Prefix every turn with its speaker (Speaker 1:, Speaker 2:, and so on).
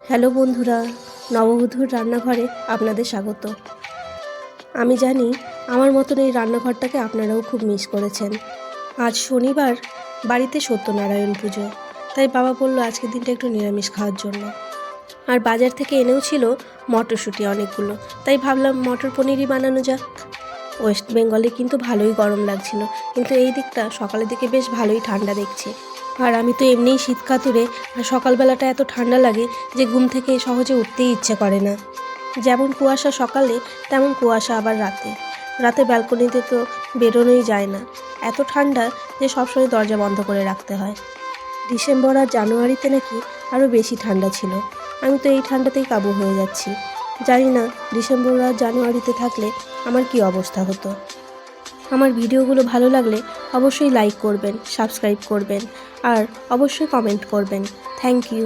Speaker 1: Hello বন্ধুরা, নববধূর রান্নাঘরে আপনাদের স্বাগত। আমি জানি আমার মতন এই রান্নাঘরটাকে আপনারাও খুব মিস করেছেন। আজ শনিবার, বাড়িতে সত্যনারায়ণ পুজো, তাই বাবা বলল আজকের দিনটা একটু নিরামিষ খাওয়ার জন্য। আর বাজার থেকে এনেও ছিল মটরশুঁটি অনেকগুলো, তাই ভাবলাম মটর পনিরই বানানো যাক। ওয়েস্ট বেঙ্গলে কিন্তু ভালোই গরম লাগছিল, কিন্তু এই দিকটা সকালের দিকে বেশ ভালোই ঠান্ডা দেখছি। আর আমি তো এমনিই শীত কাতুরে, আর সকালবেলাটা এত ঠান্ডা লাগে যে ঘুম থেকে সহজে উঠতেই ইচ্ছে করে না। যেমন কুয়াশা সকালে, তেমন কুয়াশা আবার রাতে। রাতে ব্যালকনিতে তো বেরোনোই যায় না, এত ঠান্ডা যে সবসময় দরজা বন্ধ করে রাখতে হয়। ডিসেম্বর আর জানুয়ারিতে নাকি আরও বেশি ঠান্ডা ছিল। আমি তো এই ঠান্ডাতেই কাবু হয়ে যাচ্ছি। জানি না ডিসেম্বর আর জানুয়ারিতে থাকলে আমার কি অবস্থা হতো। আমার ভিডিওগুলো ভালো লাগলে অবশ্যই লাইক করবেন, সাবস্ক্রাইব করবেন আর অবশ্যই কমেন্ট করবেন। Thank you.